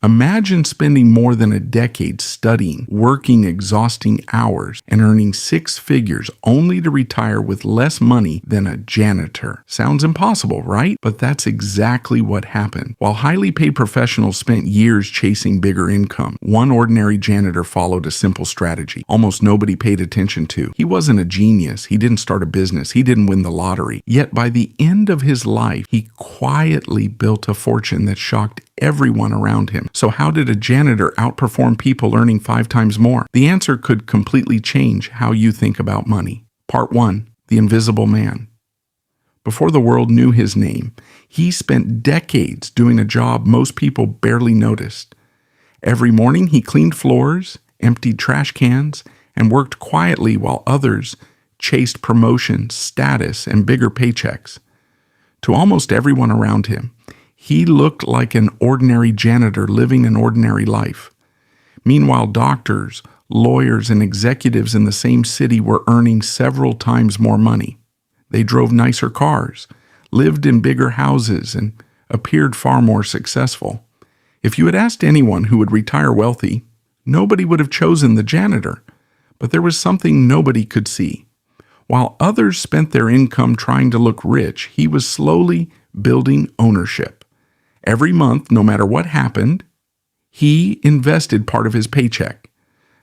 Imagine spending more than a decade studying, working exhausting hours, and earning six figures only to retire with less money than a janitor. Sounds impossible, right? But that's exactly what happened. While highly paid professionals spent years chasing bigger income, one ordinary janitor followed a simple strategy almost nobody paid attention to. He wasn't a genius. He didn't start a business. He didn't win the lottery. Yet by the end of his life, he quietly built a fortune that shocked everyone around him. So how did a janitor outperform people earning 5 times more? The answer could completely change how you think about money. Part 1. The Invisible Man. Before the world knew his name, he spent decades doing a job most people barely noticed. Every morning he cleaned floors, emptied trash cans, and worked quietly while others chased promotions, status, and bigger paychecks. To almost everyone around him, he looked like an ordinary janitor living an ordinary life. Meanwhile, doctors, lawyers, and executives in the same city were earning several times more money. They drove nicer cars, lived in bigger houses, and appeared far more successful. If you had asked anyone who would retire wealthy, nobody would have chosen the janitor. But there was something nobody could see. While others spent their income trying to look rich, he was slowly building ownership. Every month, no matter what happened, he invested part of his paycheck.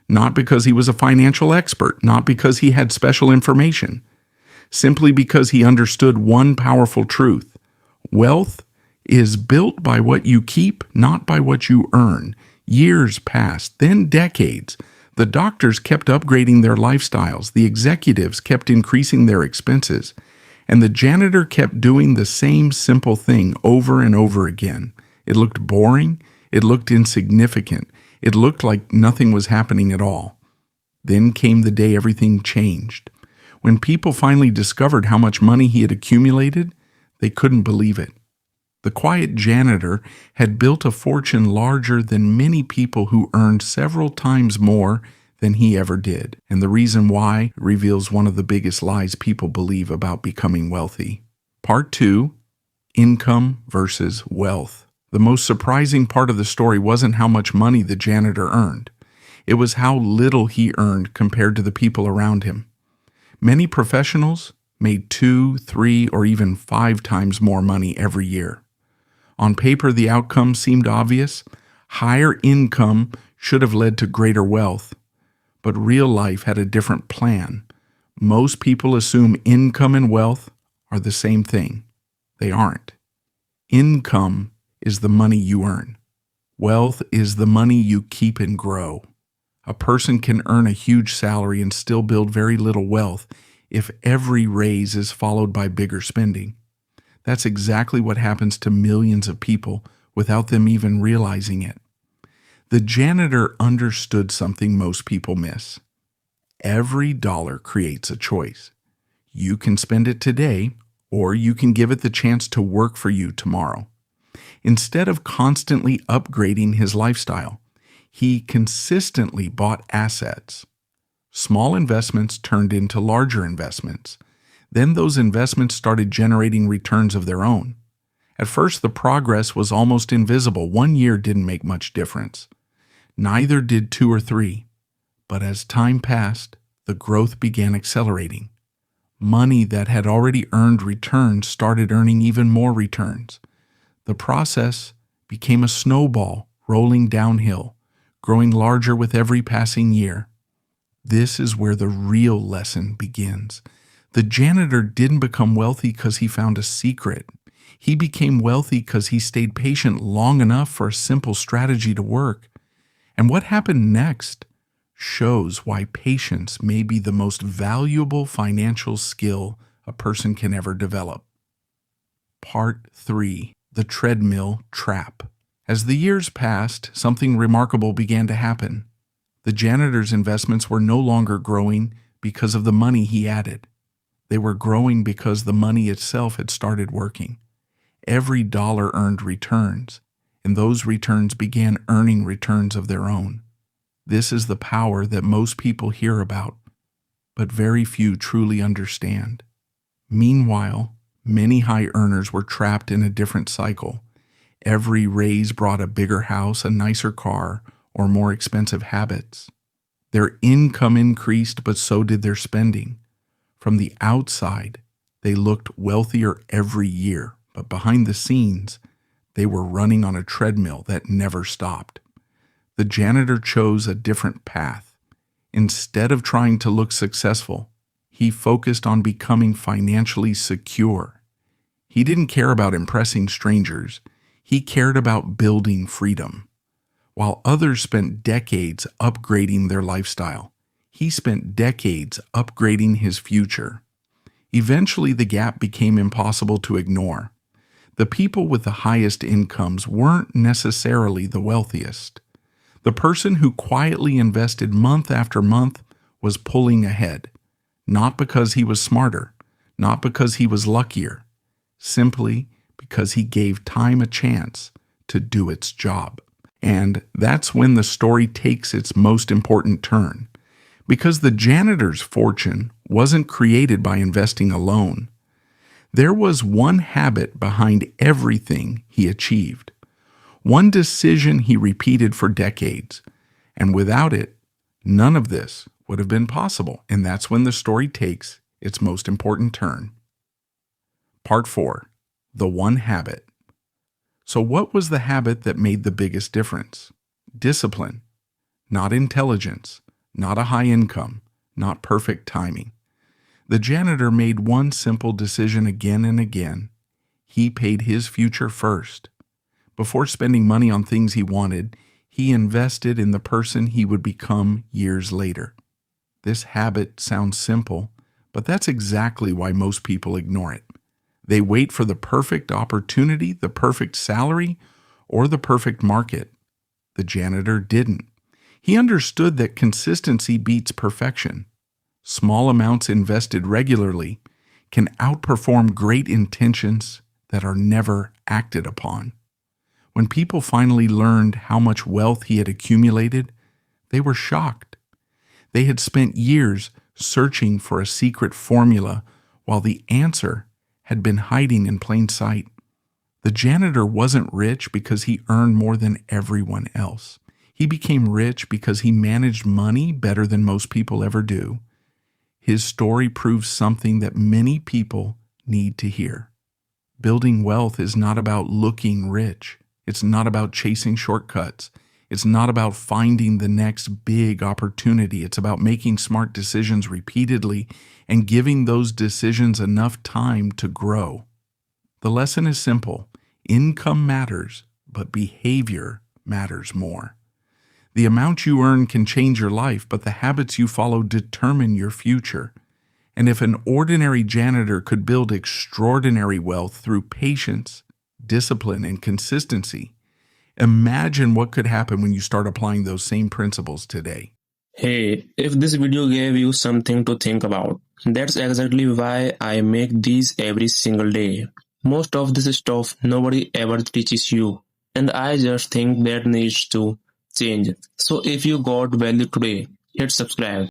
Not because he was a financial expert, not because he had special information, simply because he understood one powerful truth. Wealth is built by what you keep, not by what you earn. Years passed, then decades. The doctors kept upgrading their lifestyles. The executives kept increasing their expenses. And the janitor kept doing the same simple thing over and over again. It looked boring. It looked insignificant. It looked like nothing was happening at all. Then came the day everything changed. When people finally discovered how much money he had accumulated, they couldn't believe it. The quiet janitor had built a fortune larger than many people who earned several times more than he ever did. And the reason why reveals one of the biggest lies people believe about becoming wealthy. Part 2. Income versus wealth. The most surprising part of the story wasn't how much money the janitor earned. It was how little he earned compared to the people around him. Many professionals made 2, 3, or even 5 times more money every year. On paper, the outcome seemed obvious. Higher income should have led to greater wealth. But real life had a different plan. Most people assume income and wealth are the same thing. They aren't. Income is the money you earn. Wealth is the money you keep and grow. A person can earn a huge salary and still build very little wealth if every raise is followed by bigger spending. That's exactly what happens to millions of people without them even realizing it. The janitor understood something most people miss. Every dollar creates a choice. You can spend it today, or you can give it the chance to work for you tomorrow. Instead of constantly upgrading his lifestyle, he consistently bought assets. Small investments turned into larger investments. Then those investments started generating returns of their own. At first, the progress was almost invisible. 1 year didn't make much difference. Neither did 2 or 3. But as time passed, the growth began accelerating. Money that had already earned returns started earning even more returns. The process became a snowball rolling downhill, growing larger with every passing year. This is where the real lesson begins. The janitor didn't become wealthy because he found a secret. He became wealthy because he stayed patient long enough for a simple strategy to work. And what happened next shows why patience may be the most valuable financial skill a person can ever develop. Part 3. The Treadmill Trap. As the years passed, something remarkable began to happen. The janitor's investments were no longer growing because of the money he added. They were growing because the money itself had started working. Every dollar earned returns, and those returns began earning returns of their own. This is the power that most people hear about, but very few truly understand. Meanwhile, many high earners were trapped in a different cycle. every raise brought a bigger house, a nicer car, or more expensive habits. Their income increased, but so did their spending. From the outside, they looked wealthier every year, but behind the scenes, they were running on a treadmill that never stopped. The janitor chose a different path. Instead of trying to look successful, he focused on becoming financially secure. He didn't care about impressing strangers. He cared about building freedom. While others spent decades upgrading their lifestyle, he spent decades upgrading his future. Eventually, the gap became impossible to ignore. The people with the highest incomes weren't necessarily the wealthiest. The person who quietly invested month after month was pulling ahead, not because he was smarter, not because he was luckier, simply because he gave time a chance to do its job. And that's when the story takes its most important turn, because the janitor's fortune wasn't created by investing alone. There was one habit behind everything he achieved, one decision he repeated for decades, and without it, none of this would have been possible. And that's when the story takes its most important turn. Part 4. The One Habit. So what was the habit that made the biggest difference? Discipline, not intelligence, not a high income, not perfect timing. The janitor made one simple decision again and again. He paid his future first. Before spending money on things he wanted, he invested in the person he would become years later. This habit sounds simple, but that's exactly why most people ignore it. They wait for the perfect opportunity, the perfect salary, or the perfect market. The janitor didn't. He understood that consistency beats perfection. Small amounts invested regularly can outperform great intentions that are never acted upon. When people finally learned how much wealth he had accumulated, they were shocked. They had spent years searching for a secret formula while the answer had been hiding in plain sight. The janitor wasn't rich because he earned more than everyone else. He became rich because he managed money better than most people ever do. His story proves something that many people need to hear. Building wealth is not about looking rich. It's not about chasing shortcuts. It's not about finding the next big opportunity. It's about making smart decisions repeatedly and giving those decisions enough time to grow. The lesson is simple. Income matters, but behavior matters more. The amount you earn can change your life, but the habits you follow determine your future. And if an ordinary janitor could build extraordinary wealth through patience, discipline, and consistency, imagine what could happen when you start applying those same principles today. Hey, if this video gave you something to think about, that's exactly why I make these every single day. Most of this stuff nobody ever teaches you, and I just think that needs to change. So if you got value today, hit subscribe.